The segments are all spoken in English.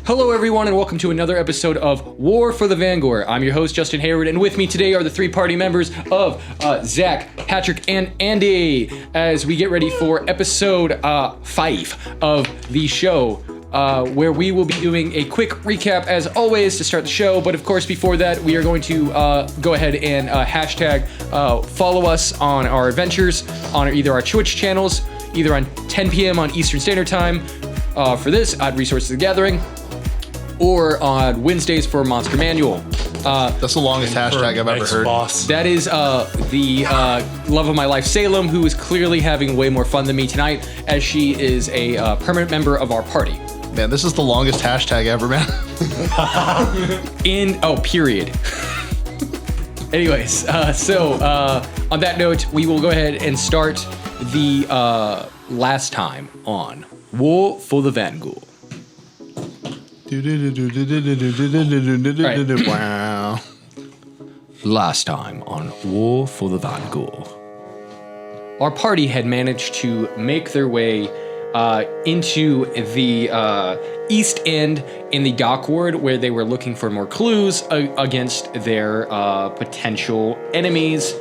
Hello, everyone, and welcome to another episode of War for the Vangore. I'm your host, Justin Hayward, and with me today are the three party members of Zach, Patrick, and Andy, as we get ready for episode 5 of the show, where we will be doing a quick recap, as always, to start the show. But of course, before that, we are going to go ahead and hashtag follow us on our adventures on either our Twitch channels, either on 10 p.m. on Eastern Standard Time for this, at Resources of the Gathering, or on Wednesdays for Monster Manual. That's the longest hashtag I've ever heard. Boss. That is the love of my life, Salem, who is clearly having way more fun than me tonight, as she is a permanent member of our party. Man, this is the longest hashtag ever, man. Period. Anyways, so on that note, we will go ahead and start the last time on War for the Vangore. Wow. Last time on War for the Vangore. Our party had managed to make their way into the East End in the dock ward, where they were looking for more clues against their potential enemies,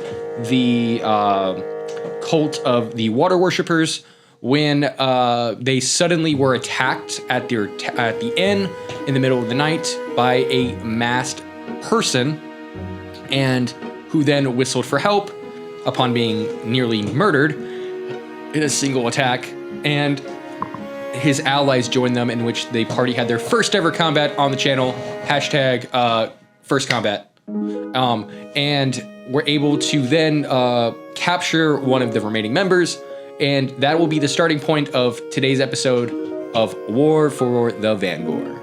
the cult of the water worshippers, when they suddenly were attacked at the inn in the middle of the night by a masked person, and who then whistled for help upon being nearly murdered in a single attack, and his allies joined them, in which the party had their first ever combat on the channel, hashtag first combat, and were able to then capture one of the remaining members. And that will be the starting point of today's episode of War for the Vangore.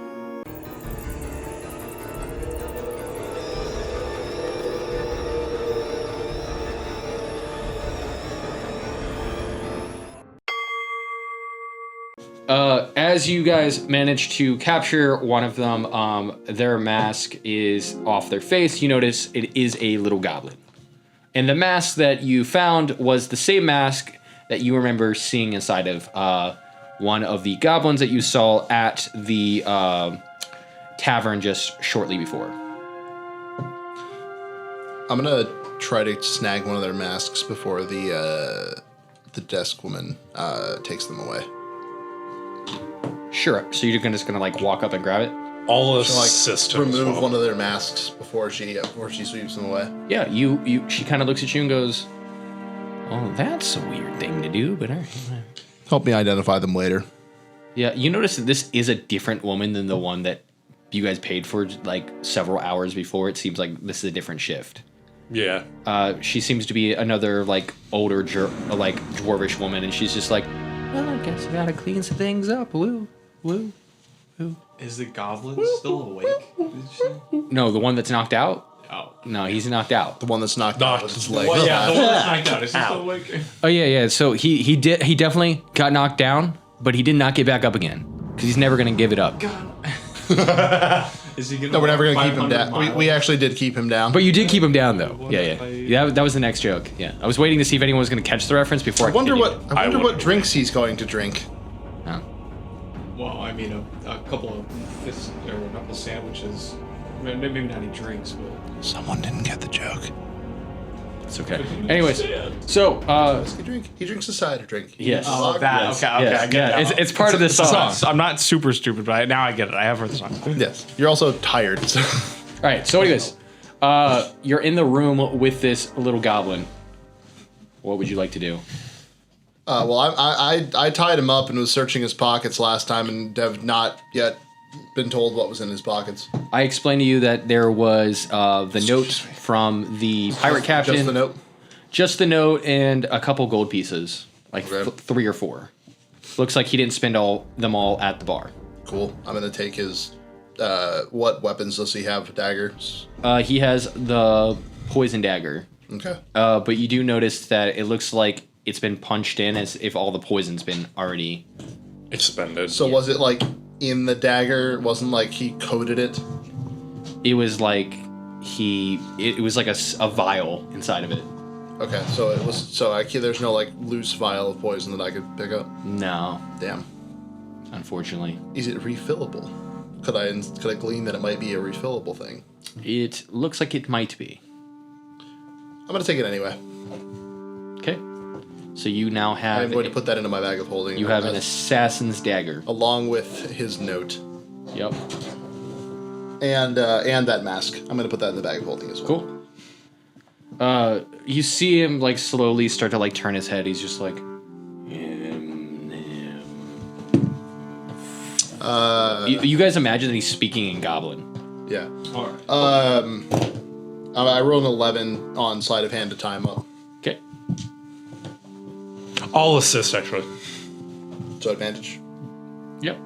As you guys manage to capture one of them, their mask is off their face. You notice it is a little goblin. And the mask that you found was the same mask that you remember seeing inside of one of the goblins that you saw at the tavern just shortly before. I'm gonna try to snag one of their masks before the desk woman takes them away. Sure. So you're just gonna like walk up and grab it? All So, like, systems. remove one of their masks before she sweeps them away. Yeah. She kind of looks at you and goes, "Oh, that's a weird thing to do," but all right. Help me identify them later. Yeah, you notice that this is a different woman than the one that you guys paid for like several hours before. It seems like this is a different shift. Yeah. She seems to be another like older dwarvish woman, and she's just like, "Well, I guess I gotta clean some things up. Woo, woo, woo." Is the goblin still awake? Did you say? No, the one that's knocked out. Oh. No, he's knocked out. The one that's knocked out with his leg. Well, yeah, the one that's knocked out. Is he still awake? Oh yeah. So he definitely got knocked down, but he did not get back up again because he's never gonna give it up. Is he gonna? No, we're never gonna keep him 500 down. miles? We actually did keep him down. But you did keep him down though. Yeah. That was the next joke. Yeah, I was waiting to see if anyone was gonna catch the reference before I I wonder continued. what drinks he's going to drink. Oh. Well, I mean, a couple of fists or a couple of sandwiches. Maybe not any drinks, but Someone didn't get the joke. It's okay. Anyways, so He drinks a cider drink. yes. oh, that Yes. okay, Yes. I get it. Yeah, it's part of this song. I'm not super stupid, but now I get it. I have heard the song. Yes. You're also tired. So. All right. So, anyways, you're in the room with this little goblin. What would you like to do? Well, I tied him up and was searching his pockets last time and have not yet been told what was in his pockets. I explained to you that there was the note from the pirate captain. Just the note? Just the note and a couple gold pieces, like Okay. 3 or 4. Looks like he didn't spend them all at the bar. Cool. I'm going to take his... what weapons does he have? Daggers? He has the poison dagger. Okay. But you do notice that it looks like it's been punched in as if all the poison's been already... Expended. So was it like in the dagger? It wasn't like he coated it? It was like it was like a vial inside of it. Okay, so it was. So there's no like loose vial of poison that I could pick up. No, Damn. unfortunately. Is it refillable? Could I glean that it might be a refillable thing? It looks like it might be. I'm going to take it anyway. Okay. So you now have... I'm going to put that into my bag of holding. You have an assassin's dagger. Along with his note. Yep. And that mask. I'm going to put that in the bag of holding as well. Cool. You see him, like, slowly start to, like, turn his head. He's just like... You guys imagine that he's speaking in Goblin. Yeah. All right. I rolled an 11 on sleight of hand to time up. Okay. I'll assist, actually. So advantage. Yep.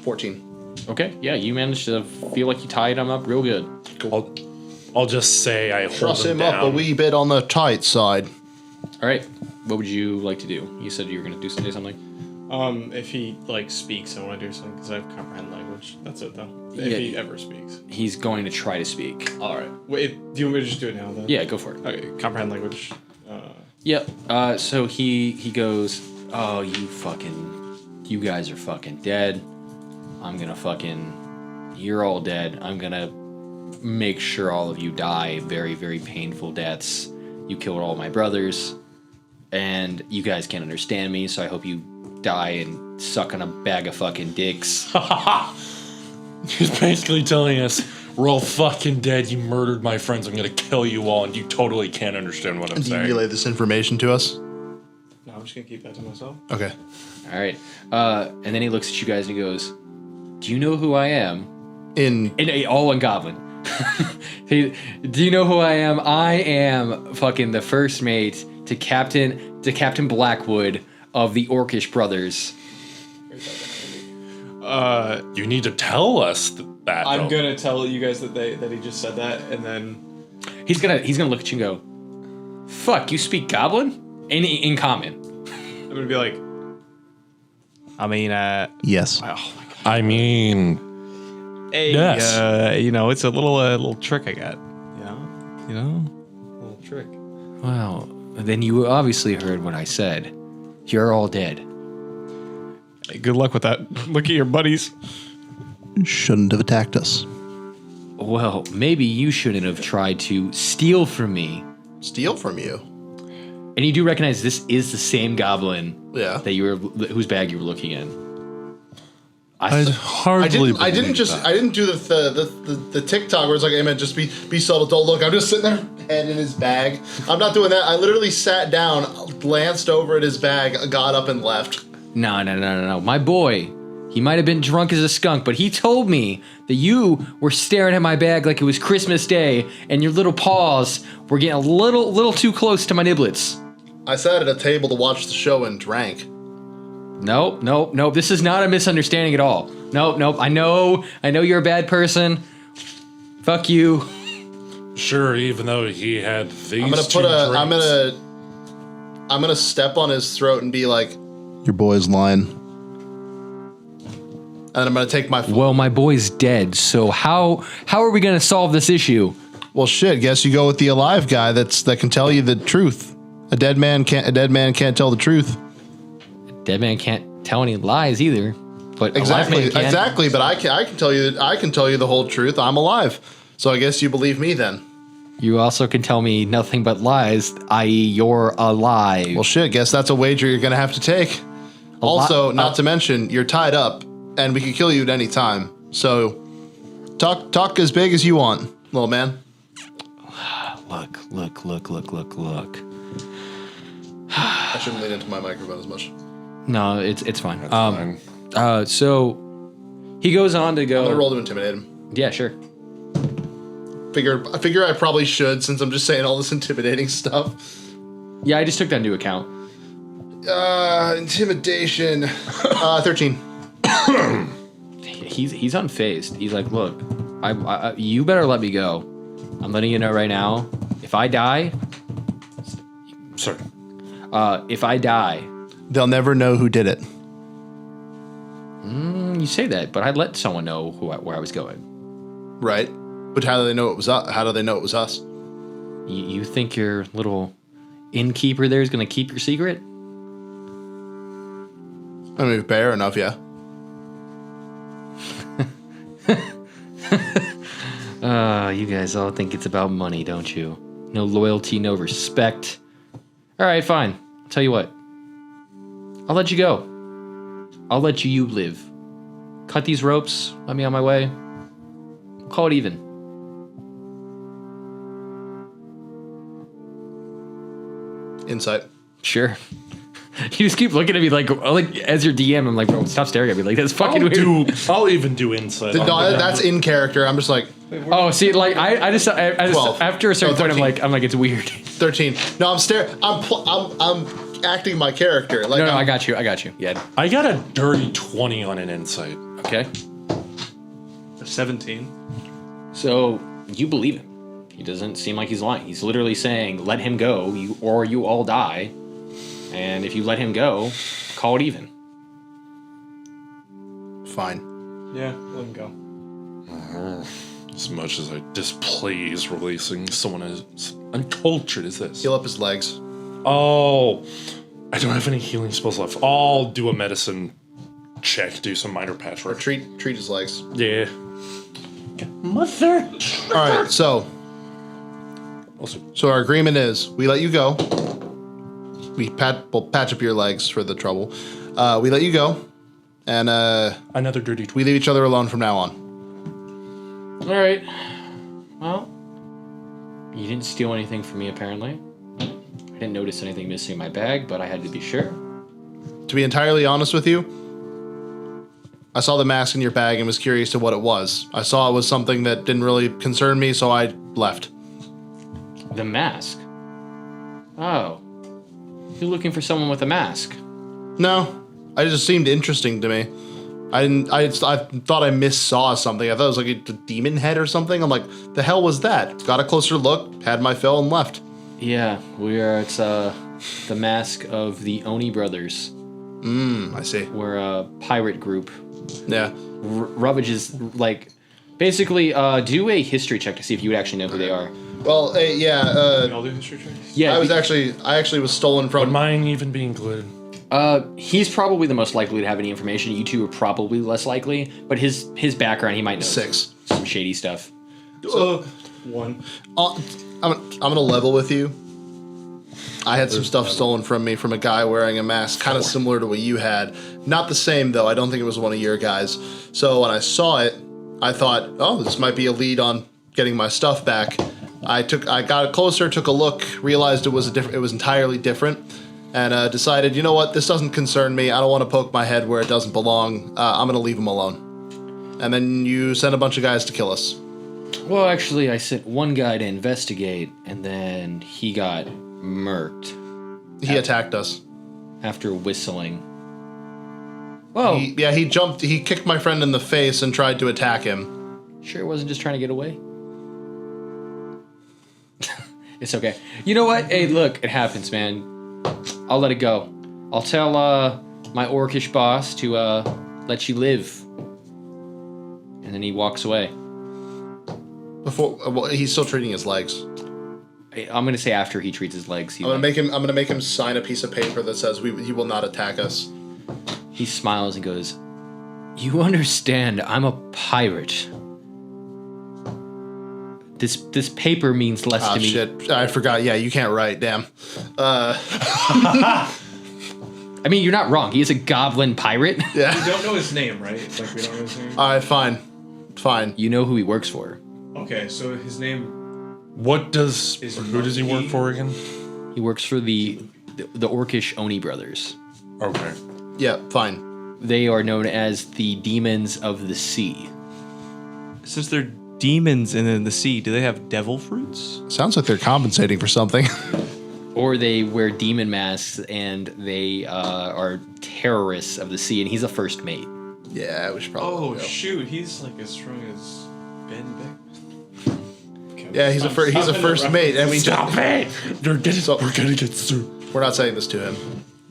14. Okay. Yeah, you managed to feel like you tied him up real good. I'll just say I hold Truss him down. up a wee bit on the tight side. All right. What would you like to do? You said you were going to say something. If he like speaks, I want to do something because I have comprehend language. That's it though. If Yeah. he ever speaks. He's going to try to speak. All right. Wait. Do you want me to just do it now then? Yeah, go for it. Okay. Comprehend language. Yep. So he goes, oh, you guys are fucking dead. I'm gonna you're all dead. I'm gonna make sure all of you die very, very painful deaths. You killed all my brothers, and you guys can't understand me, so I hope you die and suck on a bag of fucking dicks. He's basically telling us, we're all fucking dead, you murdered my friends, I'm gonna kill you all, and you totally can't understand what I'm Do you saying. relay this information to us? No, I'm just gonna keep that to myself. Okay. All right. And then he looks at you guys and he goes, do you know who I am? All in Goblin. Do you know who I am? I am fucking the first mate to Captain Blackwood of the Orcish Brothers. You need to tell us that. I'm though. gonna tell you guys that he just said that, and then He's gonna look at you and go, fuck, you speak Goblin? In common. I'm gonna be like, I mean, Yes. oh my god. I mean, Hey, Yes. It's a little trick I got. You know, little trick. Well, then you obviously heard what I said. You're all dead. Hey, good luck with that. Look at your buddies. Shouldn't have attacked us. Well, maybe you shouldn't have tried to steal from me. Steal from you? And you do recognize this is the same goblin Yeah. that whose bag you were looking in. I'd hardly. I didn't do the TikTok where it's like, hey man, just be subtle, don't look. I'm just sitting there, head in his bag. I'm not doing that. I literally sat down, glanced over at his bag, got up and left. No. My boy, he might have been drunk as a skunk, but he told me that you were staring at my bag like it was Christmas Day, and your little paws were getting a little too close to my niblets. I sat at a table to watch the show and drank. Nope. This is not a misunderstanding at all. Nope. I know you're a bad person. Fuck you. Sure, even though he had these. I'm gonna step on his throat and be like, your boy's lying. And I'm gonna take my. Well, my boy's dead. So how are we gonna solve this issue? Well, shit. Guess you go with the alive guy that can tell you the truth. A dead man can't tell the truth. Dead man can't tell any lies either. But a live man can. Exactly. But I can tell you the whole truth. I'm alive. So I guess you believe me then. You also can tell me nothing but lies, i.e., you're alive. Well, shit. Guess that's a wager you're gonna have to take. Also, not to mention, you're tied up, and we can kill you at any time. So, talk as big as you want, little man. Look. I shouldn't lean into my microphone as much. No, it's fine. Fine. So he goes on to go. I'm gonna roll to intimidate him. Yeah, sure. I figure I probably should, since I'm just saying all this intimidating stuff. Yeah, I just took that into account. Intimidation. 13. He's unfazed. He's like, look, I you better let me go. I'm letting you know right now. If I die, Sorry. if I die, They'll never know who did it. you say that, but I'd let someone know where I was going. Right. But how do they know it was us? How do they know it was us? You think your little innkeeper there is going to keep your secret? I mean, fair enough, yeah. You guys all think it's about money, don't you? No loyalty, no respect. All right, fine. I'll tell you what. I'll let you go. I'll let you live. Cut these ropes. Let me on my way. We'll call it even. Insight. Sure. You just keep looking at me like as your DM. I'm like, bro, stop staring at me. Like that's fucking weird. I'll even do insight. No, that's in character. I'm just like Oh, see, like I just 12. after a certain point, 13. I'm like, it's weird. 13. No, I'm staring. I'm acting my character. Like No, I'm, I got you. Yeah. I got a dirty 20 on an insight. Okay. 17. So you believe him. He doesn't seem like he's lying. He's literally saying, "Let him go, or you all die." And if you let him go, call it even. Fine. Yeah, let him go. As much as I displease releasing someone as uncultured as this. Heal up his legs. Oh, I don't have any healing spells left. I'll do a medicine check, do some minor Or patchwork. treat his legs. Yeah. Mother. All right. So our agreement is we let you go. We'll patch up your legs for the trouble. We let you go, and Another dirty 20. we leave each other alone from now on. All right. Well, you didn't steal anything from me, apparently. I didn't notice anything missing in my bag, but I had to be sure. To be entirely honest with you, I saw the mask in your bag and was curious to what it was. I saw it was something that didn't really concern me, so I left. The mask. Oh. You're looking for someone with a mask. No, it just seemed interesting to me. I thought I missaw something. I thought it was like a demon head or something. I'm like, the hell was that? Got a closer look, had my fill, and left. Yeah, it's the mask of the Oni brothers. I see. We're a pirate group. Yeah. Rubbage is like, basically, do a history check to see if you would actually know who they are. Well, yeah. We all do history checks? Yeah, I actually was stolen Would from. mine even be included? he's probably the most likely to have any information. You two are probably less likely, but his background, he might know 6. some shady stuff. 1. I'm gonna level with you. I had some stuff stolen from me from a guy wearing a mask, kind of similar to what you had. Not the same though. I don't think it was one of your guys. So when I saw it, I thought, oh, this might be a lead on getting my stuff back. I got closer, took a look, realized it was entirely different, and decided, you know what, this doesn't concern me. I don't want to poke my head where it doesn't belong. I'm gonna leave him alone. And then you sent a bunch of guys to kill us. Well, actually, I sent one guy to investigate, and then he got murked He attacked us. after whistling. Well, He kicked my friend in the face and tried to attack him. sure wasn't just trying to get away. It's okay. You know what? Hey, look, it happens, man. I'll let it go. I'll tell my orcish boss to let you live. And then he walks away. He's still treating his legs. I'm gonna say after he treats his legs, I'm gonna make him sign a piece of paper that says he will not attack us. he smiles and goes, "You understand? I'm a pirate. This paper means less Oh to me." shit! I forgot. Yeah, you can't write. Damn. I mean, you're not wrong. He is a goblin pirate. We Yeah. don't know his name, right? Like, we don't know his name? All right. Fine. You know who he works for. Okay, so his name... Who does he work Monkey- for again? He works for the orcish Oni brothers. Okay. Yeah. Fine. They are known as the demons of the sea. Since they're demons in the sea, do they have devil fruits? Sounds like they're compensating for something. Or they wear demon masks and they are terrorists of the sea, and he's a first mate. Yeah, we should probably. Oh, go. shoot, he's like as strong as Ben Beck. Okay, Yeah, he's a first mate, and we Stop it! We're gonna get sued. We're not saying this to him.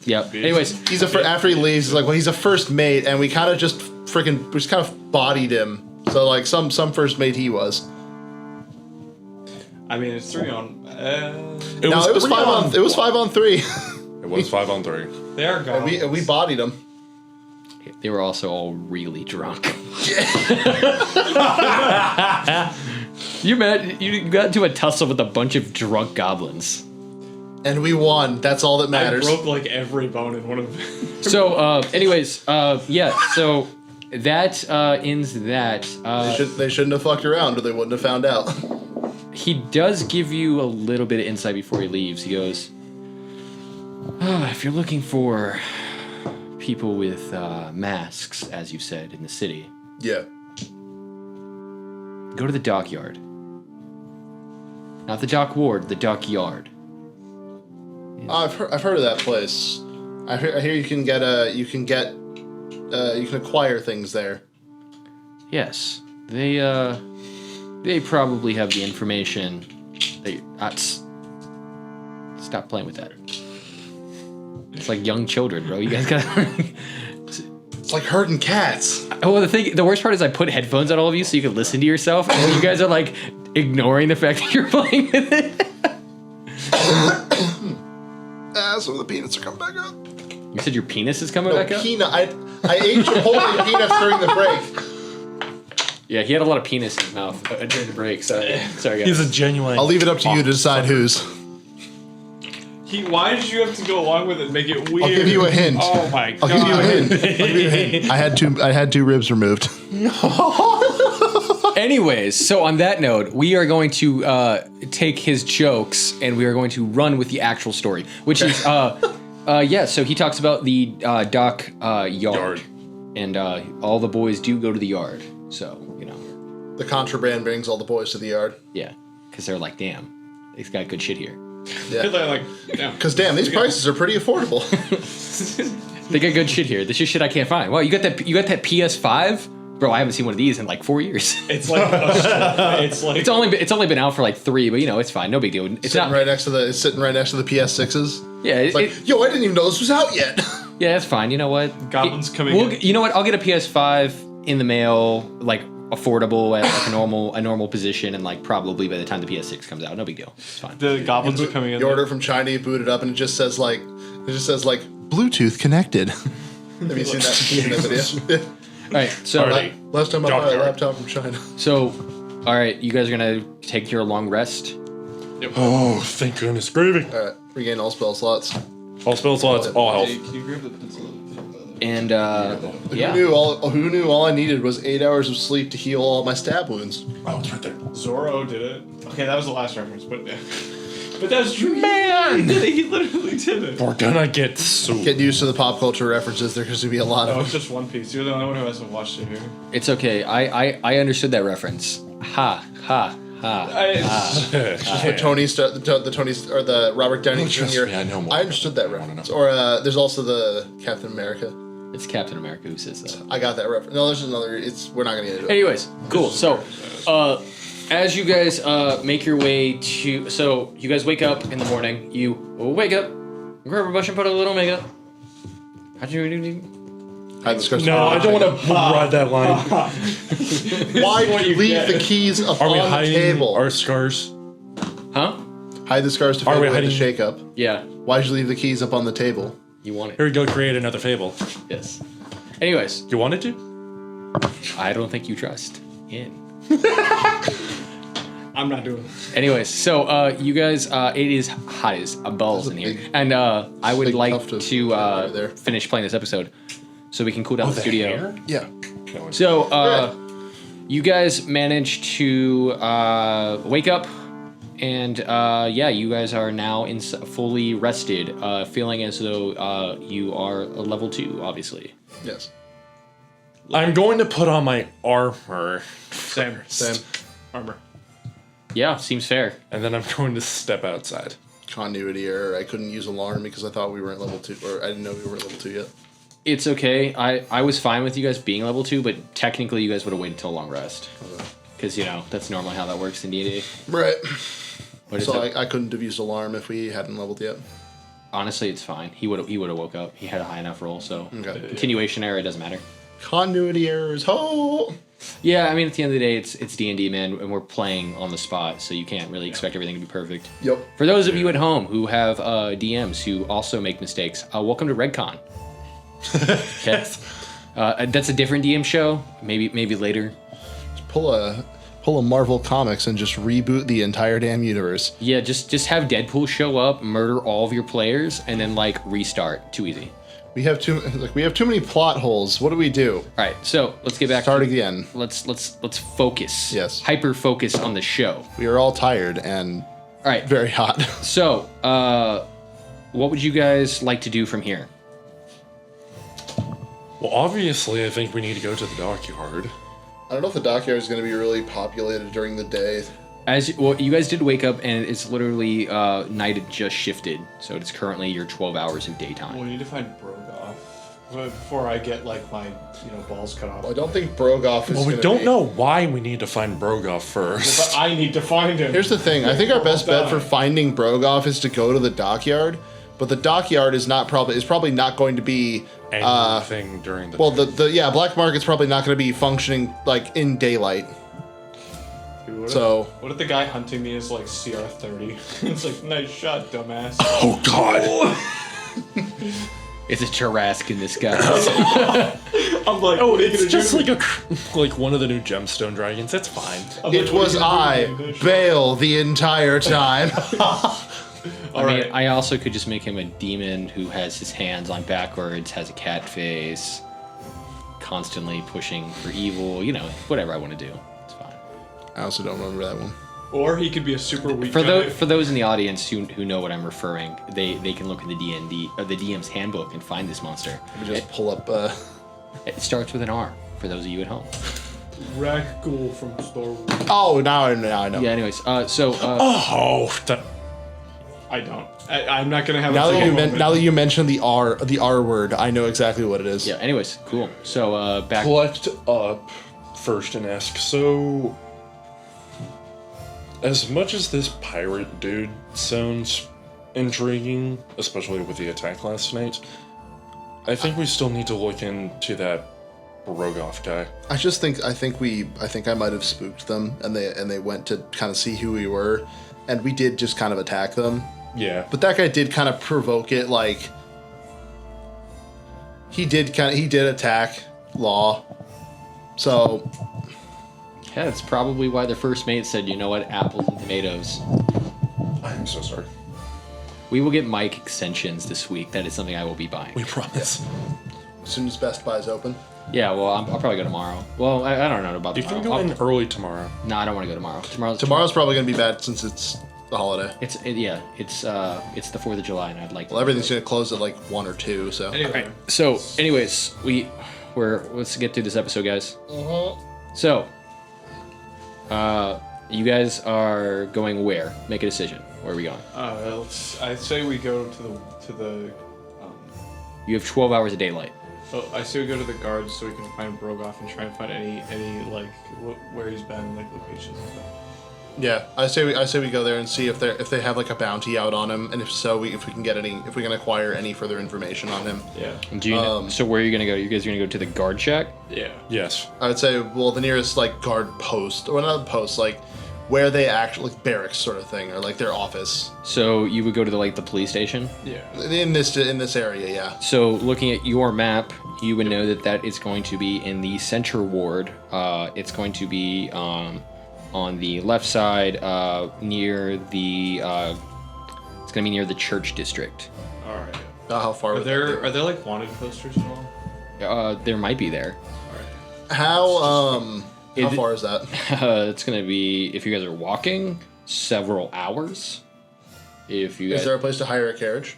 Yep. Anyways, He's after he leaves, he's like, well, he's a first mate, and we kind of just bodied him. So like some first mate he was. I mean, it's 3 on... It was 5 on 3. It was 5 on 3. they are gone. We bodied him. They were also all really drunk. You got into a tussle with a bunch of drunk goblins. And we won. That's all that I matters. broke like every bone in one of them. So, anyways, yeah. So that ends that. They shouldn't have fucked around, or they wouldn't have found out. He does give you a little bit of insight before he leaves. He goes, if you're looking for people with masks, as you said, in the city, Yeah. go to the dockyard. Not the dock ward, the dockyard. I've heard of that place. I hear you can acquire things there. Yes, they probably have the information. Stop playing with that. It's like young children, bro. You guys gotta. It's like herding cats. Oh, the worst part is I put headphones on all of you so you can listen to yourself, and you guys are like ignoring the fact that you're playing with it. Some of the peanuts are coming back up. You said your penis is coming No, back up? peanut. I ate Chipotle peanuts during the break. Yeah, he had a lot of penis in his mouth during the break. Sorry guys. He's a genuine. I'll leave it up to you to decide whose. Why did you have to go along with it and make it weird? I'll give you a hint. Oh my god. I'll give you a hint. I'll give you a hint. I had two ribs removed. Anyways, so on that note, we are going to take his jokes and we are going to run with the actual story, which is so he talks about the dock yard. And all the boys do go to the yard. So, The contraband brings all the boys to the yard. yeah, because they're like, damn, he's got good shit here. Yeah. They're like, yeah. Because damn, these prices are pretty affordable. They got good shit here. This is shit I can't find. Wow, you got that PS5? Bro, I haven't seen one of these in like 4 years. It's like It's only been out for like 3, but it's fine. No big deal. It's Sitting not right next to the PS6s. Yeah, It's like, yo, I didn't even know this was out yet. yeah, it's fine. You know what? Goblins coming in. You know what? I'll get a PS5 in the mail, like affordable at like a normal position, and like probably by the time the PS6 comes out, no big deal. It's fine. The goblins are coming in. You order from China, you boot it up, and it just says like Bluetooth connected. Have you seen that video? All right, so Last time I bought a Dockyard. laptop from China. all right, you guys are gonna take your long rest. Oh, thank goodness. Gravy. All right, regain all spell slots. All spell slots, all health. Can you grab the pencil? And yeah, Who knew all I needed was 8 hours of sleep to heal all my stab wounds. Oh, it's right there. Zorro did it. Okay, that was the last reference, but that's true. Man, he literally did it. We're gonna get so. Get used to the pop culture references. There's going to be a lot Oh, of it's just One Piece. You're the only one who hasn't watched it here. it's okay. I understood that reference. Ha ha ha. the the Robert Downey trust Jr. me, I know more. I understood that reference. Or there's also the Captain America. It's Captain America who says that. I got that reference. No, there's another. We're not going to get into it. Anyways, cool. So, as you guys make your way to, so you guys wake up in the morning. You wake up, grab a brush and put a little makeup. How'd you do? Hide the scars. No, I don't want to ride that line. Why did you leave the keys up Are we on the hiding table? our scars? Huh? Hide the scars to Are fade we away the hiding- shake-up. Yeah, Why'd you leave the keys up on the table? you want it. Here we go, create another fable. Yes. Anyways, You wanted to? I don't think you trust in. I'm not doing it. Anyways, so you guys, it is hot as balls in here, big- and I would big like tuft of to right there. finish playing this episode, so we can cool down the studio. hair? Yeah. So, you guys managed to wake up, and you guys are now fully rested, feeling as though you are a level 2, obviously. Yes. I'm going to put on my armor, Same. Armor. Yeah, seems fair. and then I'm going to step outside. Continuity error. I couldn't use alarm because I thought we weren't level 2, or I didn't know we weren't level 2 yet. It's okay. I was fine with you guys being level 2, but technically you guys would have waited till a long rest. Because, that's normally how that works in D&D. Right. But So it's I couldn't have used alarm if we hadn't leveled yet. honestly, it's fine. He would have woke up. He had a high enough roll, so Okay. continuation error, it doesn't matter. Continuity errors. Ho! Yeah, I mean, at the end of the day, it's D&D, man, and we're playing on the spot, so you can't really expect everything to be perfect. Yep. For those of you at home who have DMs who also make mistakes, welcome to RedCon. Okay. That's a different DM show. Maybe later. Pull a Marvel Comics and just reboot the entire damn universe. Yeah, just have Deadpool show up, murder all of your players, and then like restart. Too easy. We have too many plot holes. What do we do? All right, so let's get back. Start again. Let's focus. Yes. Hyper focus on the show. We are all tired and All right. very hot. So, what would you guys like to do from here? Well, obviously, I think we need to go to the dockyard. I don't know if the dockyard is going to be really populated during the day. You guys did wake up, and it's literally night had just shifted, so it's currently your 12 hours of daytime. We need to find Brogoff before I get like my balls cut off. I don't think Brogoff is. Well, we gonna don't be- know why we need to find Brogoff first. But I need to find him. Here's the thing. I think our best bet die. for finding Brogoff is to go to the dockyard, but the dockyard is probably not going to be. Anything during the Well, the black market's probably not going to be functioning like in daylight. Dude, what if the guy hunting me is like CR30? It's like, nice shot, dumbass. Oh God! It's a Tarrasque in this guy. I'm like, Oh, it's just like like one of the new gemstone dragons. It's fine. It was I, Bale, the entire time. I also could just make him a demon who has his hands on backwards, has a cat face, constantly pushing for evil. Whatever I want to do. It's fine. I also don't remember that one. Or he could be a super weak For guy. those in the audience who know what I'm referring, they can look in the the DM's handbook and find this monster. Let me just pull up. It starts with an R. For those of you at home. Ragul from Star Wars. Oh, now I know. Yeah. Anyways, Oh, I don't. I'm not gonna have. Now a that moment. now that you mentioned the R word, I know exactly what it is. yeah. Anyways, cool. So back. collect up first and ask. So, as much as this pirate dude sounds intriguing, especially with the attack last night, I think we still need to look into that Rogoff guy. I think I might have spooked them, and they went to kind of see who we were, and we did just kind of attack them. Yeah. But that guy did kind of provoke it, like he did attack Law. So Yeah, that's probably why the first mate said, you know what, apples and tomatoes. I'm so sorry. We will get mic extensions this week. That is something I will be buying. We promise. as soon as Best Buy's open. Yeah, well, I'll probably go tomorrow. Well, I don't know about You tomorrow. can go in early tomorrow. No, I don't want to go tomorrow. Tomorrow's probably going to be bad since it's the holiday. It's the 4th of July, and I'd like. Well, everything's going to close at like 1 or 2, so. Anyway, So, anyways, let's get through this episode, guys. So, you guys are going where? Make a decision. Where are we going? I say we go to the. You have 12 hours of daylight. Well, I say we go to the guards so we can find Brogoff and try and find any like where he's been, like locations and stuff. Yeah, I say we go there and see if they have like a bounty out on him, and if so, if we can acquire any further information on him. Yeah. Do you know, so where are you gonna go? You guys are gonna go to the guard shack? Yeah. Yes. I would say, well, the nearest like guard post, or not post, like where they actually like barracks sort of thing, or like their office. So you would go to the police station? Yeah. In this area, yeah. So looking at your map, you would know that is going to be in the center ward. It's going to be on the left side near the. It's going to be near the church district. All right. How far? Are there like wanted posters at all? There might be there. How far is that? It's going to be, if you guys are walking, several hours. If you guys, Is there a place to hire a carriage?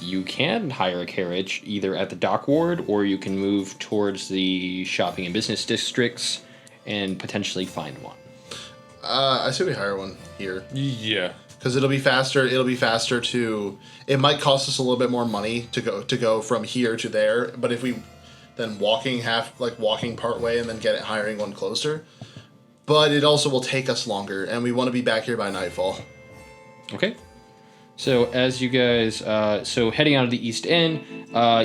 you can hire a carriage either at the dock ward, or you can move towards the shopping and business districts and potentially find one. I say we hire one here. Yeah. Because it'll be faster. It'll be faster to. It might cost us a little bit more money to go from here to there. But if we then walking part way and then hiring one closer, but it also will take us longer, and we want to be back here by nightfall. Okay. So as you guys, heading out of the east end,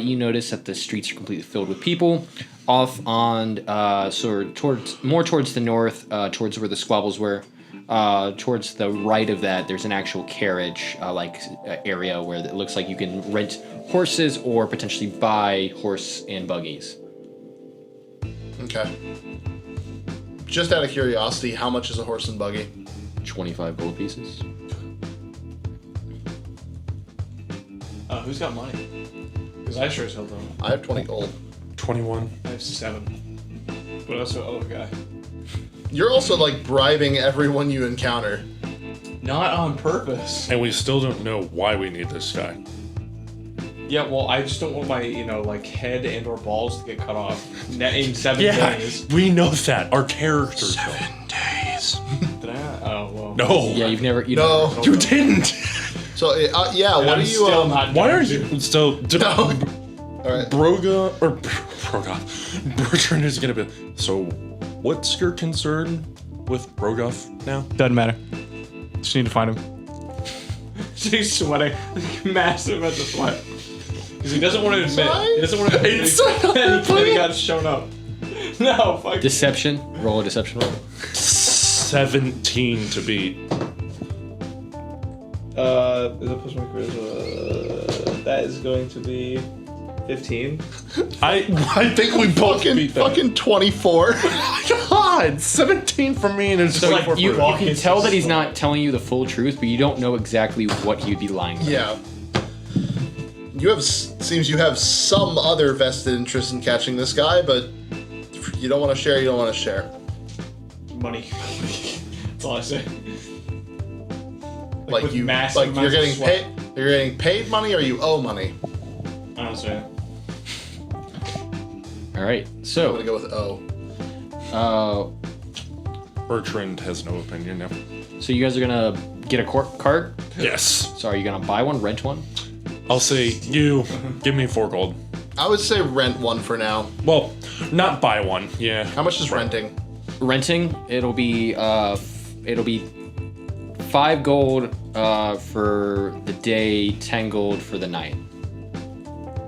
you notice that the streets are completely filled with people. Off on, towards the north, towards where the squabbles were. Towards the right of that, there's an actual carriage, area where it looks like you can rent horses or potentially buy horse and buggies. Okay. Just out of curiosity, how much is a horse and buggy? 25 gold pieces. Who's got money? Because I sure as hell don't. I have 20 gold. 21. I have 7. But I also owe a guy. You're also like bribing everyone you encounter. Not on purpose. And we still don't know why we need this guy. Yeah, well, I just don't want my, like head and or balls to get cut off in 7 days. we know that. Our characters. 7 days. Did I? Oh, well. No. Yeah, you No. never- You didn't. So yeah, And what I'm are you? still not Why going are to. you? So, All right. Bertrand is gonna be. So, what's your concern with Brogoff now? Doesn't matter. Just need to find him. He's sweating. Massive at the sweat. Because he doesn't want to admit. He doesn't want to admit that he got shown up. No, fuck. Deception. Roll a deception roll. 17 to beat. Is that plus my charisma? That is going to be 15. I think we both beat that. Fucking 24. God, 17 for me and it's So 24 you for can tell that he's not telling you the full truth, but you don't know exactly what he'd be lying about. Yeah. Seems you have some other vested interest in catching this guy, but you don't want to share. You don't want to share. Money. That's all I say. Like with you, massive like you're amounts of getting sweat. paid. You're getting paid money, or you owe money. I don't say it. All right. I'm So, gonna go with O. Bertrand has no opinion now. so you guys are gonna get a cart. Yes. So are you gonna buy one, rent one? I'll say you give me 4 gold. I would say rent one for now. Well, not buy one. Yeah. How much is renting? Renting, it'll be 5 gold for the day, 10 gold for the night.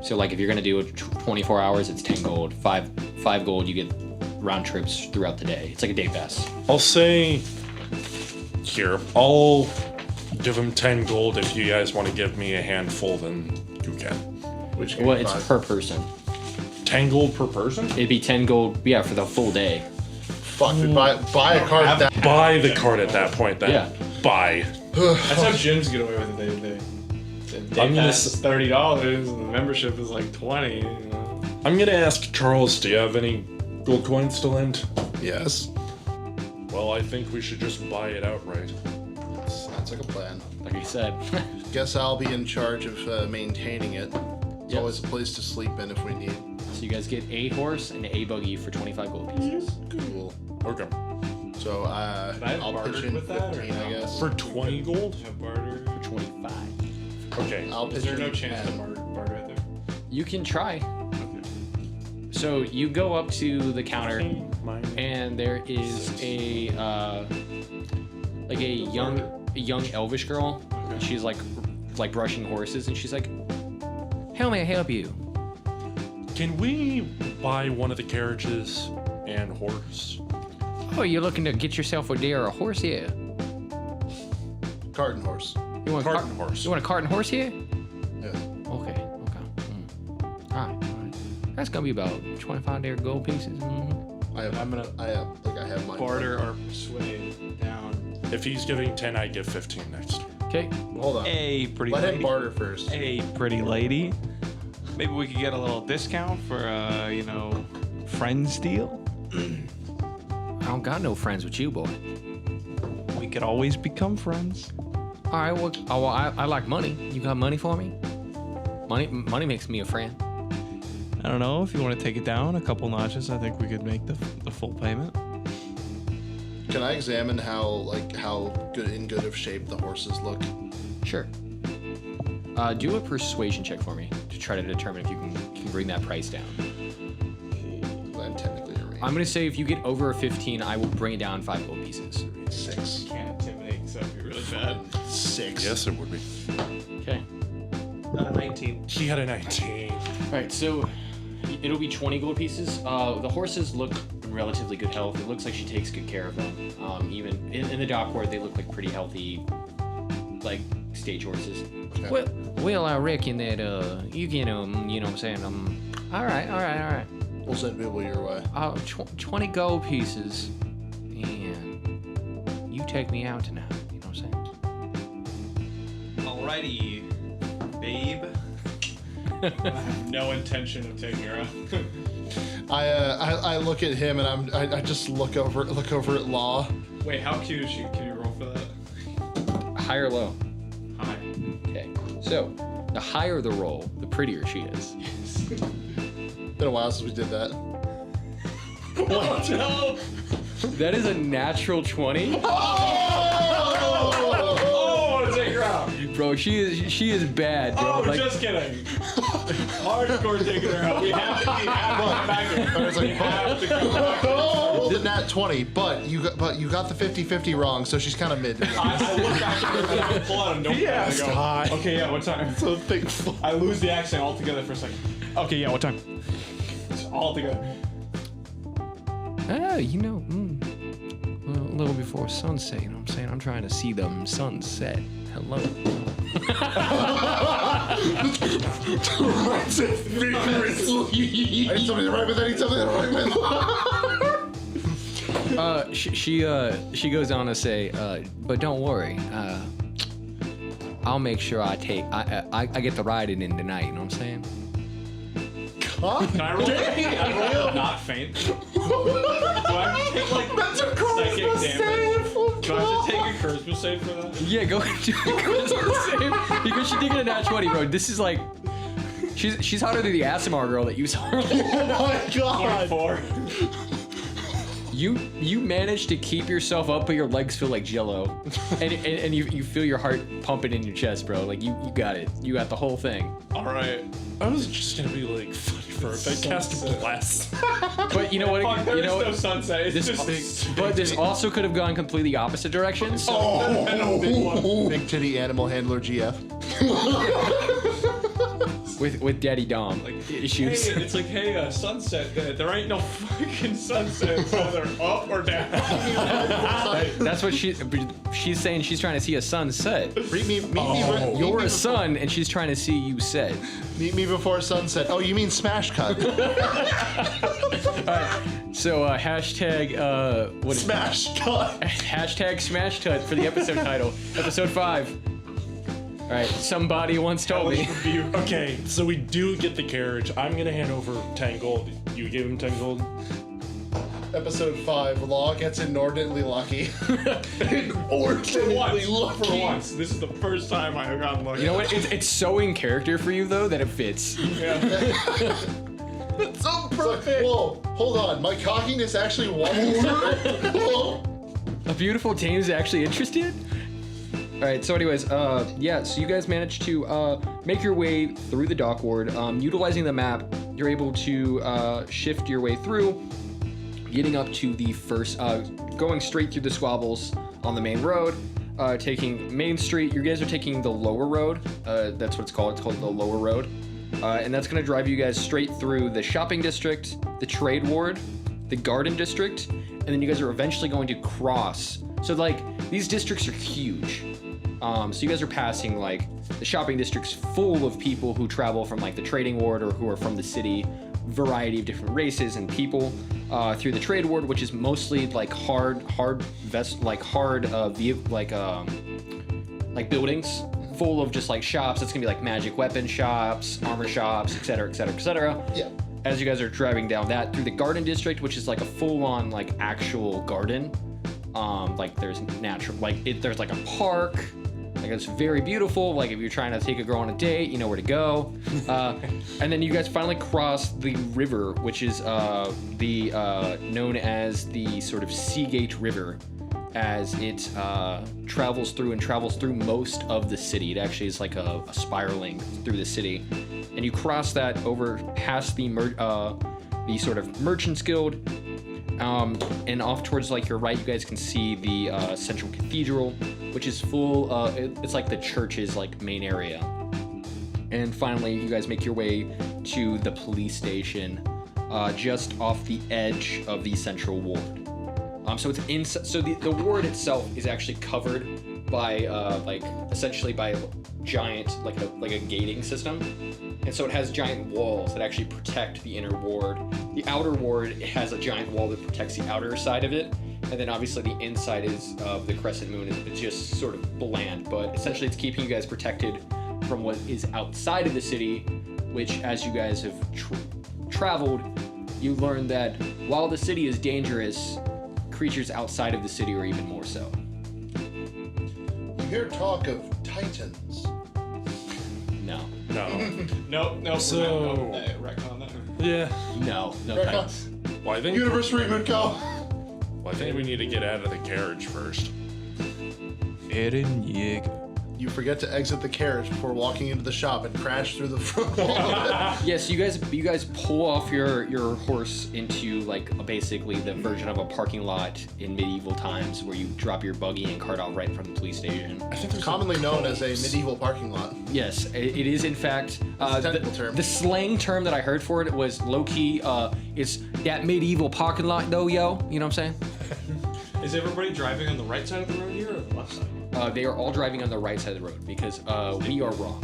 So like if you're gonna do it 24 hours, it's 10 gold. 5 gold, you get round trips throughout the day. It's like a day pass. I'll say here. I'll give him 10 gold. If you guys want to give me a handful, then you can. Which Well, it's per person. 10 gold per person? It'd be 10 gold, yeah, for the full day. fuck. Dude, buy a card at that. Buy the card at that point then. Yeah. Buy. That's how gyms get away with it. They I'm gonna pass is $30 and the membership is like 20. I'm gonna ask Charles, do you have any gold coins to lend? Yes. Well, I think we should just buy it outright. Sounds like a plan. Like I said. Guess I'll be in charge of maintaining it. It's Yep. always a place to sleep in if we need. So you guys get a horse and a buggy for 25 gold pieces. Cool. Okay. So I have I'll pitch bartered in with that, or 15, I no? guess. For 20 gold? Have barter. For 25. Okay. I'll Is pitch there in no chance 10. to barter right there? You can try. Okay. So you go up to the counter, and there is a young elvish girl. And she's like brushing horses, and she's like, "How may I help you?" Can we buy one of the carriages and horse? Oh, you're looking to get yourself a deer or a horse here? Cart and horse. You want Cart and horse. You want a cart and horse here? Yeah. Okay. All right. That's gonna be about 25 there gold pieces. I have my Barter or persuade down. If he's giving 10, I give 15 next. Okay. Hold on. Hey, pretty Let lady. him barter first. Hey, pretty lady. Maybe we could get a little discount for, friends deal. I don't got no friends with you, boy. We could always become friends. All right. Well, I like money. You got money for me? Money makes me a friend. I don't know if you want to take it down a couple notches. I think we could make the full payment. Can I examine how good of shape the horses look? Sure. Do a persuasion check for me to try to determine if you can bring that price down. I'm technically a range. I'm gonna say if you get over a 15, I will bring it down 5 gold pieces. 6. Can't intimidate, so it'd be really bad. 6. Yes, it would be. Okay. Not a 19. He had a 19. All right. So it'll be 20 gold pieces. The horses look in relatively good health. It looks like she takes good care of them. Even in the dock ward, they look like pretty healthy, like stage horses. Okay. Well, I reckon that you can you know what I'm saying all right. We'll send people your way. 20 gold pieces, and you take me out tonight. You know what I'm saying? Alrighty, babe. I have no intention of taking her out. I look at him and I just look over at Law. Wait, how cute is she? Can you roll for that? High or low? Hi. Okay. So, the higher the roll, the prettier she is. Been a while since we did that. What? No! That is a natural 20. Oh, I want to take her out. Bro, she is bad, bro. Oh, Like, just kidding. Hardcore taking her out. We have to come back here. I was like, We have to come back here. rolled a nat 20, but you got the 50-50 wrong, so she's kind of mid. I look back at her and I pull out a notepad Yes, and I go, hi. okay, yeah, what time? So big. I lose the accent altogether for a second. Okay, yeah, what time? It's all together. oh, you know, well, a little before sunset, you know what I'm saying? I'm trying to see them sunset. Hello. Writes it vigorously. I need somebody to write with. I need somebody to write with. She goes on to say, but don't worry, I'll make sure I get the riding in tonight, you know what I'm saying? Huh? Can I roll? Can I roll not faint? Do I have to take like psychic damage? Do I have to take a charisma save for that? Yeah, go ahead and do the charisma save, because she did get a nat 20, bro. This is like, she's hotter than the Asimar girl that you saw earlier. Oh my god. 24. You managed to keep yourself up, but your legs feel like jello, and you feel your heart pumping in your chest, bro. Like you got it. You got the whole thing. All right. I was just gonna be like, funny for if I cast a blast. But you know what? Fuck, there You is know no what? sunset. It's This, just but this also could have gone completely opposite directions. So Big titty animal handler GF. with Daddy Dom issues. Hey, it's like, hey, sunset. There ain't no fucking sunset. It's either up or down. That's what she's saying. She's trying to see a sunset. Meet me You're a sun, and she's trying to see you set. Meet me before sunset. Oh, you mean smash cut? So hashtag what is Smash cut. hashtag smash tut for the episode title, episode 5. All right, somebody once told me. Okay, so we do get the carriage. I'm gonna hand over 10 gold. You gave him 10 gold? Episode 5. Law gets inordinately lucky. Inordinately lucky. For once, this is the first time I have gotten lucky. You know what? It's so in character for you though that it fits. Yeah. It's so perfect. Whoa, hold on. My cockiness actually won. Whoa. A beautiful team is actually interested. All right. So, anyways, yeah. So you guys managed to make your way through the dock ward. Utilizing the map, you're able to shift your way through, getting up to the first, going straight through the squabbles on the main road. Taking Main Street. You guys are taking the lower road. That's what it's called. It's called the lower road. And that's going to drive you guys straight through the shopping district, the trade ward, the garden district, and then you guys are eventually going to cross. So, like, these districts are huge. So you guys are passing, like, the shopping district's full of people who travel from, like, the trading ward or who are from the city, variety of different races and people, through the trade ward, which is mostly, like, buildings full of just, like, shops. It's gonna be, like, magic weapon shops, armor shops, etc., etc., etc. Yeah. As you guys are driving down that through the garden district, which is like a full-on like actual garden, like there's natural, like there's like a park, like it's very beautiful. Like if you're trying to take a girl on a date, you know where to go. And then you guys finally cross the river, which is known as the sort of Seagate River, as it travels through most of the city. It actually is like a spiraling through the city. And you cross that over past the sort of Merchants Guild, and off towards like your right, you guys can see the Central Cathedral, which is full. It's like the church's like main area. And finally, you guys make your way to the police station, just off the edge of the Central Ward. So it's so the ward itself is actually covered by essentially by a giant like a gating system, and so it has giant walls that actually protect the inner ward The outer ward has a giant wall that protects the outer side of it, and then obviously the inside is of the crescent moon is just sort of bland, but essentially it's keeping you guys protected from what is outside of the city, which as you guys have traveled, you learn that while the city is dangerous, creatures outside of the city are even more so. You hear talk of titans. No. No. No. So- Retcon that. Yeah. No Retcon. titans. Well, I think. Universe reboot, go. Well, I think we need to get out of the carriage first. Eren Yeager. You forget to exit the carriage before walking into the shop and crash through the front wall of it. Yes, you guys pull off your horse into like basically the version of a parking lot in medieval times where you drop your buggy and cart off right from the police station. I think there's Commonly known as a medieval parking lot. Yes, it is in fact a technical term. The slang term that I heard for it was low key. It's that medieval parking lot though, yo. You know what I'm saying? Is everybody driving on the right side of the road here or the left side? They are all driving on the right side of the road because we are wrong.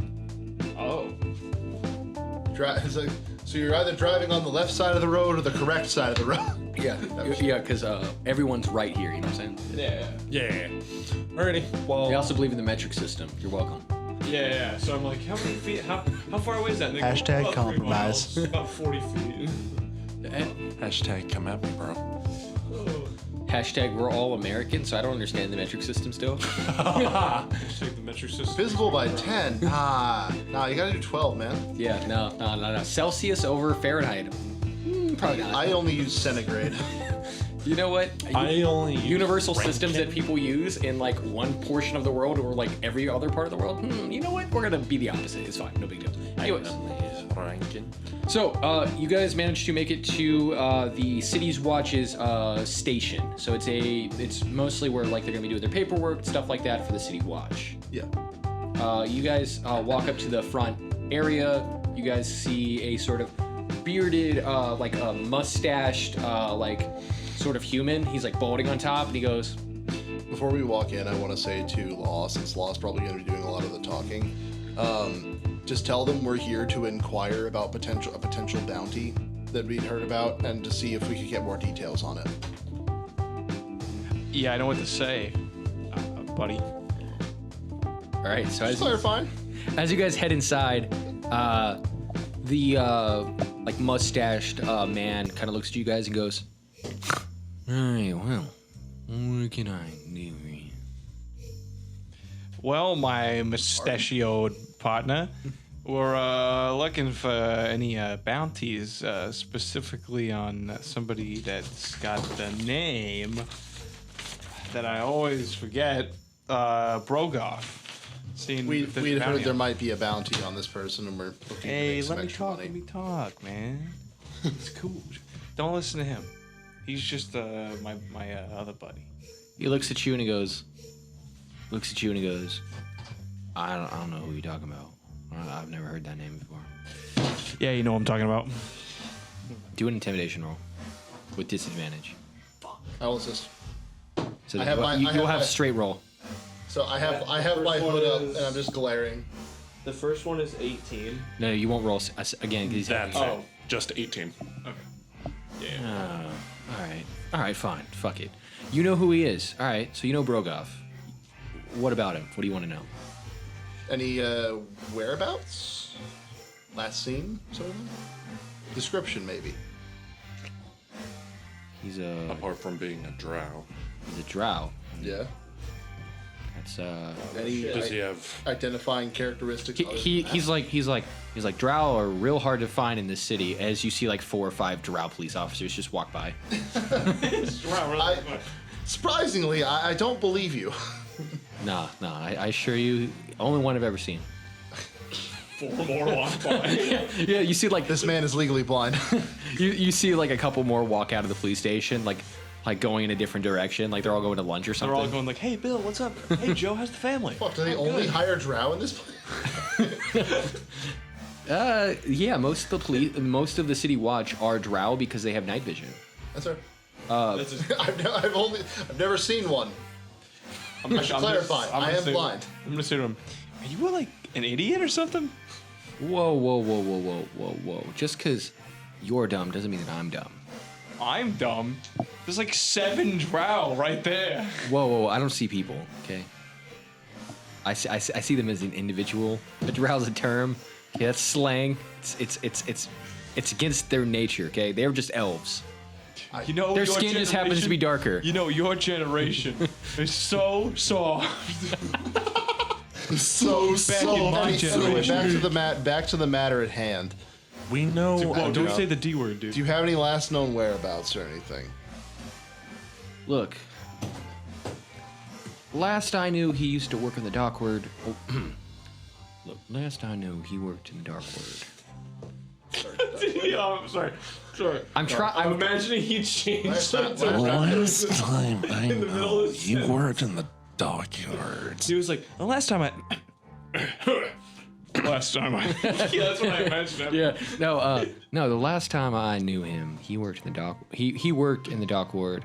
Oh. It's like, so you're either driving on the left side of the road or the correct side of the road. Yeah, because everyone's right here. You know what I'm saying? Yeah. Yeah. Alrighty. Well. They also believe in the metric system. You're welcome. Yeah. So I'm like, how many feet? How far away is that? And they go, Hashtag "About 3 compromise." miles, about 40 feet. Hashtag come at me, bro. Oh. Hashtag we're all American, so I don't understand the metric system still. Hashtag the metric system. Visible by 10. Nah, you gotta do 12, man. Yeah, no. Celsius over Fahrenheit. Probably not. I only use centigrade. You know what? I only use Universal Rankin. systems that people use in like one portion of the world or like every other part of the world. You know what? We're gonna be the opposite. It's fine. No big deal. Anyways, Rankin. so you guys managed to make it to the City's Watch's station. So it's mostly where like they're gonna be doing their paperwork, stuff like that for the City Watch. Yeah. You guys walk up to the front area. You guys see a sort of bearded, like a mustached, like sort of human. He's like balding on top, and he goes, Before we walk in, I want to say to Law, since Law's probably going to be doing a lot of the talking, just tell them we're here to inquire about a potential bounty that we'd heard about, and to see if we could get more details on it. Yeah, I know what to say, buddy. "All right." So Just clarifying. as you guys head inside, the like mustached man kind of looks at you guys and goes, "All right, well, what can I do?" Well, my mustachioed partner, we're looking for any bounties, specifically on somebody that's got the name that I always forget, Brogoff. Seeing We'd if there's a heard bounty there on- might be a bounty on this person, and we're looking to Hey, make some let me extra talk. money. Let me talk, man. It's cool. Don't listen to him. He's just my other buddy. He looks at you and he goes, I don't know who you're talking about. I've never heard that name before. Yeah, you know what I'm talking about. Do an intimidation roll with disadvantage. I will assist. So I have my- you'll I have have my- straight roll. So I have my First one hood up, is- and I'm just glaring. The first one is 18. No, you won't roll again because he's That's Oh. it. Just 18. All right, fine. Fuck it. You know who he is. All right, so you know Brogoff. What about him? What do you want to know? Any whereabouts? Last seen, sort of? Description, maybe. He's a Apart from being a drow. drow. Yeah. That's Any Does he have... identifying characteristics? other than he's that? like drow are real hard to find in this city. As you see, like 4 or 5 drow police officers just walk by. Surprisingly, I don't believe you. Nah, I assure you, only one I've ever seen. 4 more walk by. Yeah, you see like This man is legally blind. you see like a couple more walk out of the police station, like going in a different direction, like they're all going to lunch or They're something. all going like, "Hey, Bill, what's up? Hey, Joe, how's the family?" Fuck, do they only hire drow in this place? Yeah, most of the city watch are drow because they have night vision. That's right. That's just, I've never seen one. I should clarify. I am blind. I'm gonna say to him, "Are you like an idiot or something?" Whoa. Just because you're dumb doesn't mean that I'm dumb. I'm dumb. There's like 7 drow right there. Whoa, I don't see people, okay? I see them as an individual. A drow's a term. Okay, that's slang. It's against their nature, okay? They're just elves. You know, Their your skin just happens to be darker. You know, your generation is so soft. So my anyway, generation. back to the matter at hand. We know. Whoa, don't say the D word, dude. Do you have any last known whereabouts or anything? Look. Last I knew, he used to work in the Dockward. Oh, look, last I knew, he worked in the Dockward. Yeah, I'm sorry. I'm imagining he changed it to Last time I in the middle of know, the you worked in the dockyards. He was like, the last time I. Last time I. Yeah, that's what I imagined. Yeah, no. The last time I knew him, he worked in the dock. He worked in the dock ward,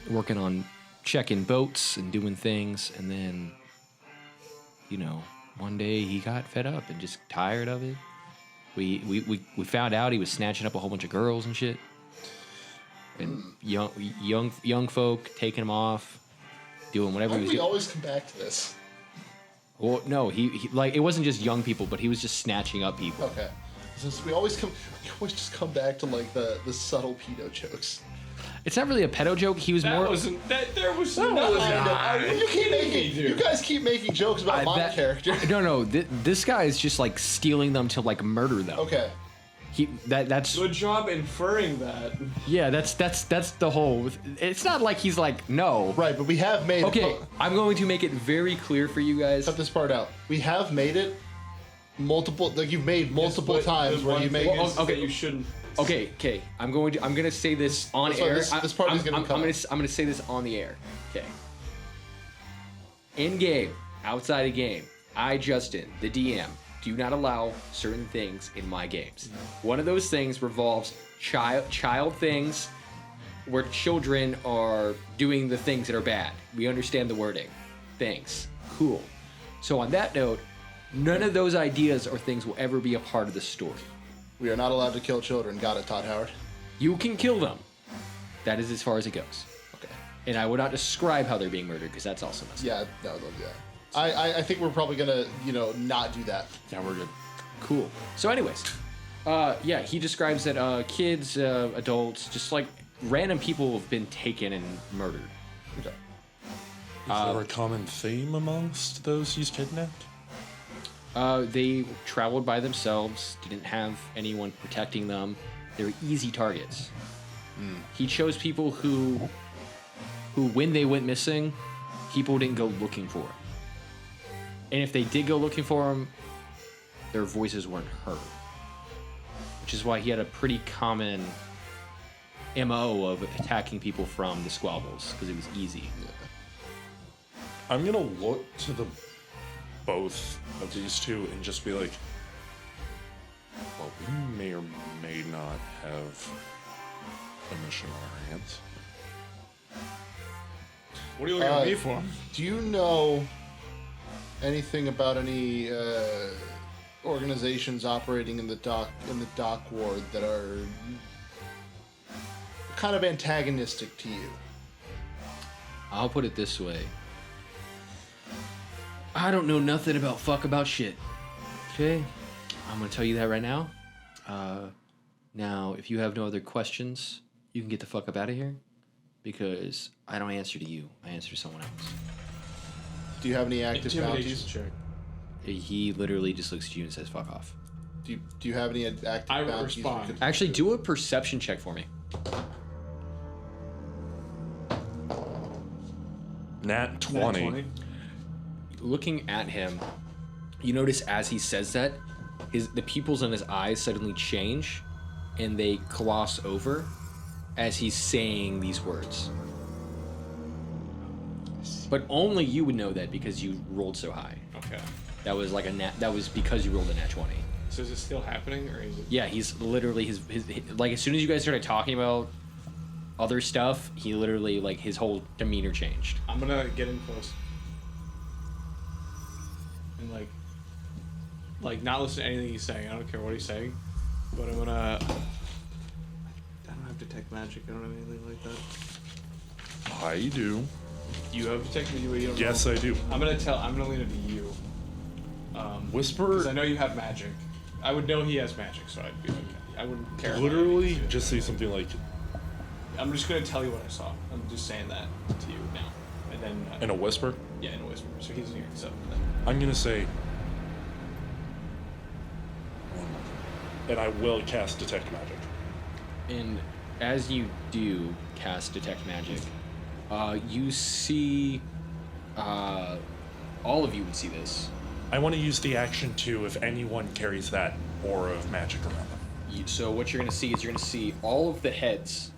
working on checking boats and doing things. And then, one day he got fed up and just tired of it. We found out he was snatching up a whole bunch of girls and shit, and young folk taking him off, doing whatever Why he do was we doing. always come back to this? Well, no, he like it wasn't just young people, but he was just snatching up people. Okay. Since we always just come back to like the subtle pedo jokes. It's not really a pedo joke. He was That more. wasn't that. There was No, nothing. you guys keep making jokes about my that- character. No. This guy is just like stealing them to like murder them. Okay. That's Good job inferring that. yeah. That's the whole. It's not like he's like no. Right, but we have made Okay, it. I'm going to make it very clear for you guys. Cut this part out. We have made it multiple. Like you've made multiple times where you make it. okay. Okay, you shouldn't. Okay. I'm gonna say this on That's why air. this part is gonna I'm come gonna out. I'm gonna say this on the air. Okay. In game, outside of game, I Justin, the DM, do not allow certain things in my games. One of those things revolves child things where children are doing the things that are bad. We understand the wording. Things. Cool. So on that note, none of those ideas or things will ever be a part of the story. We are not allowed to kill children. Got it, Todd Howard. You can kill them. That is as far as it goes. Okay. And I would not describe how they're being murdered because that's also messed up. Yeah, no, yeah. I think we're probably gonna, not do that. Yeah, we're good. Cool. So, anyways, yeah, he describes that kids, adults, just like random people have been taken and murdered. Okay. Is there a common theme amongst those he's kidnapped? They traveled by themselves, didn't have anyone protecting them. They were easy targets. He chose people who, when they went missing, people didn't go looking for them. And if they did go looking for them, their voices weren't heard. Which is why he had a pretty common MO of attacking people from the squabbles, because it was easy. I'm gonna look to the both of these two and just be like, well, we may or may not have a mission on our hands. What are you looking at me for? Do you know anything about any organizations operating in the dock ward that are kind of antagonistic to you? I'll put it this way. I don't know nothing about shit. Okay? I'm gonna tell you that right now. Now, if you have no other questions, you can get the fuck up out of here. Because I don't answer to you. I answer to someone else. Do you have any active Intimidation bounties? check. He literally just looks at you and says, fuck off. Do you have any active I bounties? you respond. could- Actually, do a perception check for me. Nat 20. 20. Looking at him, you notice as he says that, the pupils in his eyes suddenly change, and they gloss over as he's saying these words. But only you would know that because you rolled so high. Okay. That was like that was because you rolled a nat 20. So is it still happening, or is it? Yeah, he's literally his like as soon as you guys started talking about other stuff, he literally like his whole demeanor changed. I'm gonna get in close. And like not listen to anything he's saying. I don't care what he's saying. But I'm gonna detect magic. I don't have anything like that. I do. You have detect magic. You don't Yes, know. I do. I'm gonna lean it to you. Whisper. Because I know you have magic. I would know he has magic, so I'd be okay. I wouldn't care. about Literally, anything. just say something like, I'm just gonna tell you what I saw. I'm just saying that to you now, and then in a whisper. yeah, in a whisper. So he's here. So I'm gonna say, and I will cast detect magic. And as you do cast detect magic, you see, all of you would see this. I want to use the action too if anyone carries that aura of magic around them. So what you're going to see is you're going to see all of the heads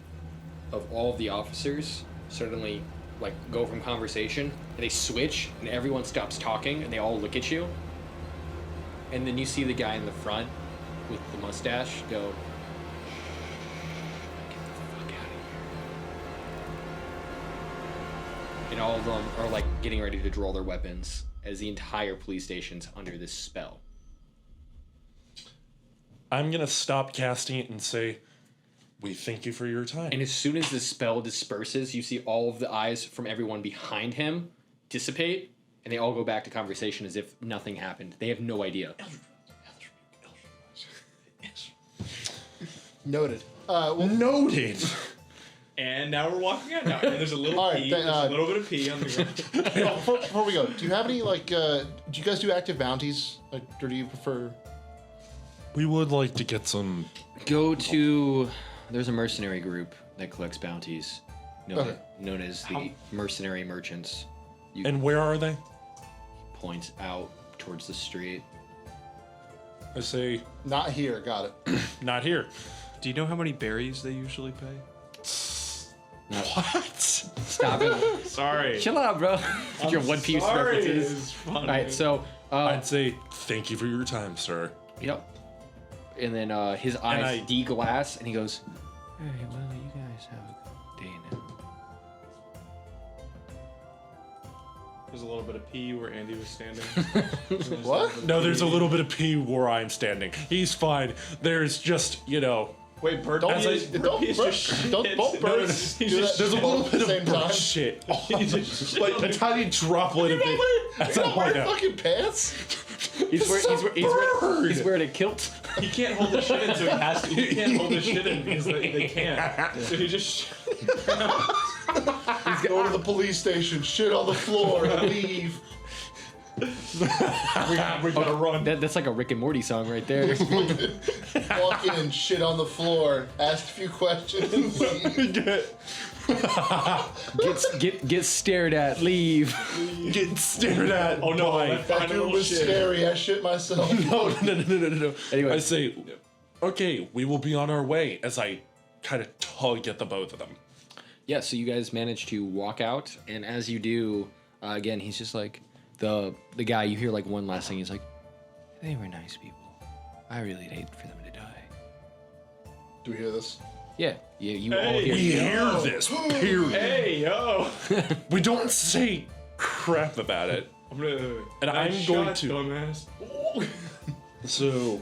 of all of the officers suddenly like go from conversation and they switch and everyone stops talking and they all look at you. And then you see the guy in the front with the mustache go, "Get the fuck out of here." And all of them are like getting ready to draw their weapons as the entire police station's under this spell. I'm gonna stop casting it and say, "We thank you for your time." And as soon as the spell disperses, you see all of the eyes from everyone behind him dissipate, and they all go back to conversation as if nothing happened. They have no idea. Noted. Well, Noted. and now we're walking out. Now, and there's a little All right, pee. then, There's a little bit of pee on the ground. before we go, do you have any like? Do you guys do active bounties, like, or do you prefer? We would like to get some. Go to... There's a mercenary group that collects bounties, known, known as the Mercenary Merchants. You And where are they? point out towards the street. I say, Not here. Got it. not here. Do you know how many berries they usually pay? What? Stop it. Sorry. Chill out, bro. Your One Piece Sorry. references. It's fun. All right, so... I'd say, thank you for your time, sir. Yep. And then his eyes deglass, and he goes, "All right, well, you guys have a good day now." There's a little bit of pee where Andy was standing. What? No, there's a little bit of pee where I'm standing. He's fine. There's just, Wait, bird Don't, pee is, bird pee is just don't shit. both birds He's do just- that there's a all little at the bit same of time? bird shit. He just Like a tiny droplet of it. You That's don't all I wear know. fucking pants. He's bird. wearing a kilt. He can't hold his shit in, so he has to. He can't hold his shit in because they can't. So he just. Go to the police station, shit on the floor, and leave. We gotta run. That's like a Rick and Morty song right there. Walk in and shit on the floor, ask a few questions, and leave. Get stared at, leave. Getting stared at. Oh no! by- That That dude was scary. I shit myself. No. Anyway. I say, okay, we will be on our way as I kind of tug at the both of them. Yeah, so you guys manage to walk out, and as you do, again, he's just like the guy. You hear like one last thing. He's like, "They were nice people. I really hate for them to die." Do we hear this? Yeah, you all Hey. hear. We hear this, period. Hey yo! We don't say crap about it. I'm gonna. And I'm Nice going shot, to- Dumbass. So,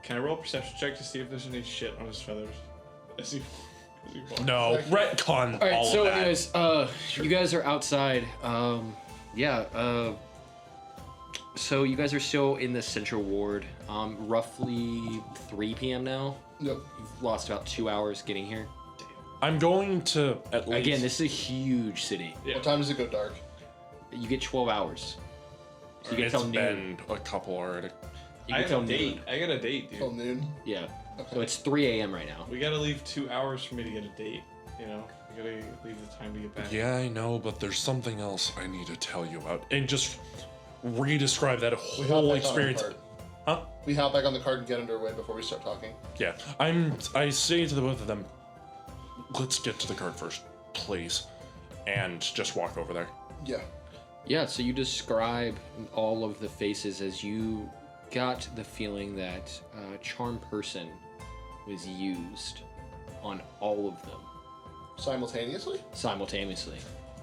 Can I roll a perception check to see if there's any shit on his feathers? As he walks? no, retcon All right, all so of that. anyways, you guys are outside. So you guys are still in the central ward. Roughly 3 p.m. now. Yep. You've lost about 2 hours getting here. I'm going to at least. Again, this is a huge city. Yeah. What time does it go dark? You get 12 hours. So you get It's till noon. been a couple already. You I get got till a date. noon. I got a date, Till dude. noon. Yeah. Okay. So it's 3 a.m. right now. We gotta leave 2 hours for me to get a date. You know, we gotta leave the time to get back. Yeah, I know, but there's something else I need to tell you about. And just re-describe that We hop whole back on experience. the cart. Huh? We hop back on the cart and get underway before we start talking. Yeah. I say to the both of them, let's get to the cart first, please. And just walk over there. Yeah. Yeah, so you describe all of the faces as you got the feeling that Charm Person was used on all of them Simultaneously? simultaneously.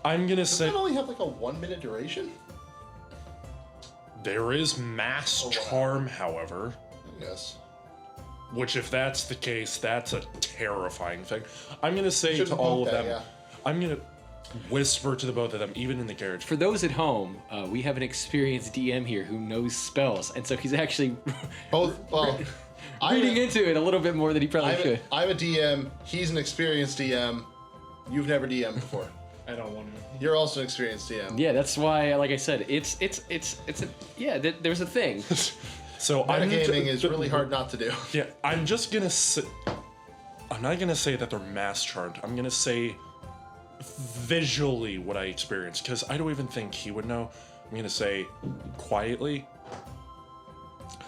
I'm gonna Does say that only have like a 1 minute duration? there is mass Oh, wow. charm, however. Yes. Which, if that's the case, that's a terrifying thing. I'm gonna say to Shouldn't all of bump them, that, I'm gonna whisper to the both of them, even in the carriage. For those at home, we have an experienced DM here who knows spells, and so he's actually Both. Well, reading into it a little bit more than he probably should. I'm a DM. He's an experienced DM. You've never DM'd before. I don't want to. You're also an experienced DM. Yeah, that's why, like I said, there's a thing. So Metagaming is really hard not to do. Yeah, I'm just gonna say. I'm not gonna say that they're mass charmed. I'm gonna say visually what I experienced, because I don't even think he would know. I'm gonna say quietly,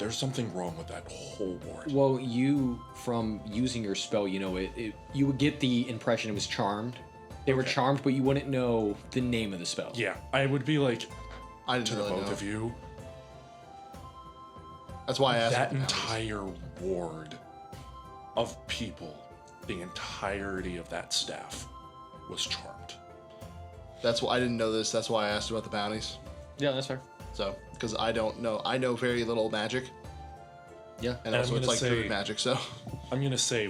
there's something wrong with that whole ward. Well, you, from using your spell, you know, you would get the impression it was charmed. They were charmed, but you wouldn't know the name of the spell. Yeah, I would be like, I didn't to the really both know. of you, That's why I asked. that about entire ward of people, the entirety of that staff, was charmed. That's why I didn't know this. That's why I asked about the bounties. Yeah, that's fair. So, because I don't know. I know very little magic, Yeah. and I'm also it's gonna like say- druid magic. So, I'm gonna say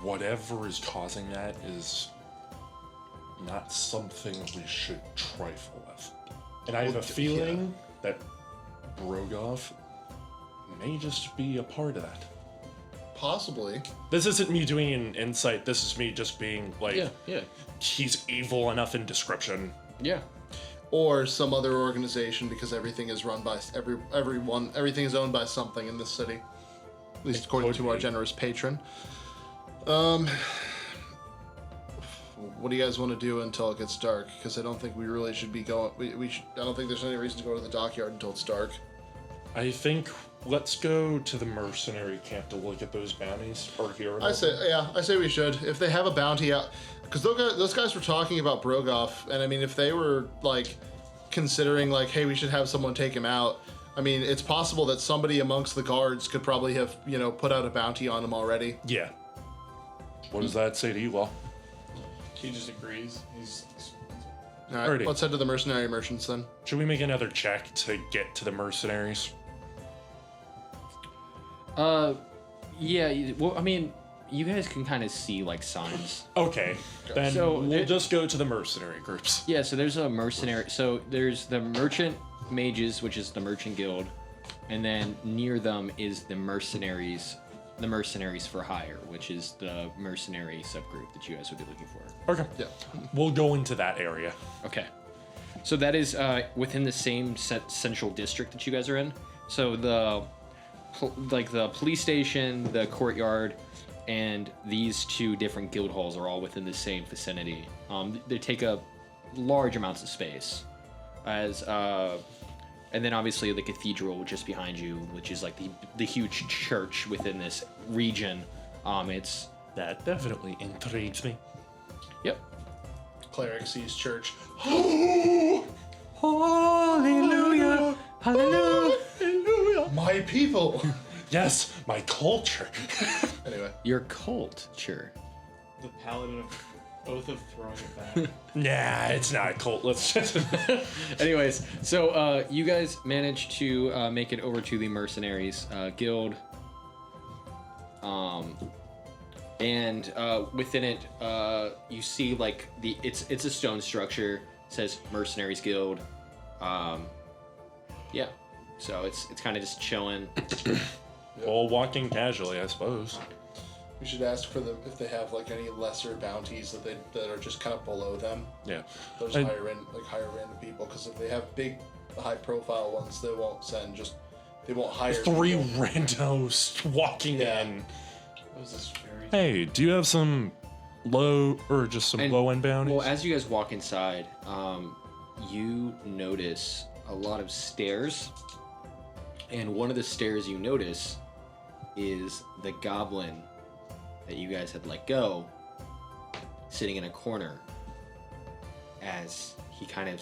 whatever is causing that is not something we should trifle with. And I have a feeling that Brogov may just be a part of that. possibly. This isn't me doing an insight, this is me just being like, Yeah. he's evil enough in description. Yeah. Or some other organization, because everything is run by everyone. Everything is owned by something in this city, at least according could to our be. generous patron. What do you guys want to do until it gets dark? Because I don't think we really should be going. We should. I don't think there's any reason to go to the dockyard until it's dark. I think let's go to the mercenary camp to look at those bounties. Or here. I say we should. If they have a bounty out, because those guys were talking about Brogoff, and I mean, if they were like considering like, hey, we should have someone take him out. I mean, it's possible that somebody amongst the guards could probably have, put out a bounty on him already. Yeah. What does that say to you, Law? He just agrees. He's. All right, Alrighty. let's head to the mercenary merchants then. Should we make another check to get to the mercenaries? Yeah. Well, I mean, you guys can kind of see like signs. Okay, then So we'll it- just go to the mercenary groups. Yeah. So there's a mercenary. So there's the merchant mages, which is the merchant guild, and then near them is the mercenaries. The mercenaries for hire, which is the mercenary subgroup that you guys would be looking for. Okay. Yeah. We'll go into that area. Okay. So that is within the same central district that you guys are in. So the police station, the courtyard, and these two different guild halls are all within the same vicinity. They take up large amounts of space. And then obviously the cathedral just behind you, which is like the huge church within this region. It's That definitely intrigues me. yep. Cleric sees church. Hallelujah! Hallelujah! My people. Yes, my culture. Anyway, Your culture. The paladin of Oath of throwing it back. Nah, it's not a cult. Let's just. Anyways, so you guys managed to make it over to the mercenaries guild, and within it, you see like it's a stone structure. It says mercenaries guild. Yeah, so it's kind of just chilling. Well, walking casually, I suppose. we should ask for them if they have like any lesser bounties that are just kind of below them. Yeah. They'll just I- hire random people, because if they have big, high-profile ones, they won't hire Three people. randos walking Yeah. in. What was this fairy? Hey, do you have some low or just some And- low end bounties? Well, as you guys walk inside, you notice a lot of stairs, and one of the stairs you notice is the goblin that you guys had let go, sitting in a corner. As he kind of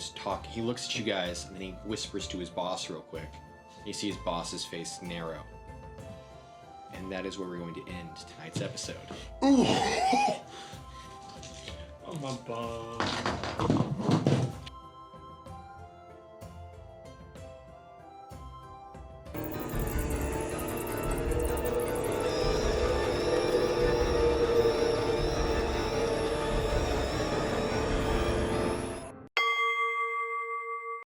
he looks at you guys, and then he whispers to his boss real quick. You see his boss's face narrow. And that is where we're going to end tonight's episode. Oh my bum.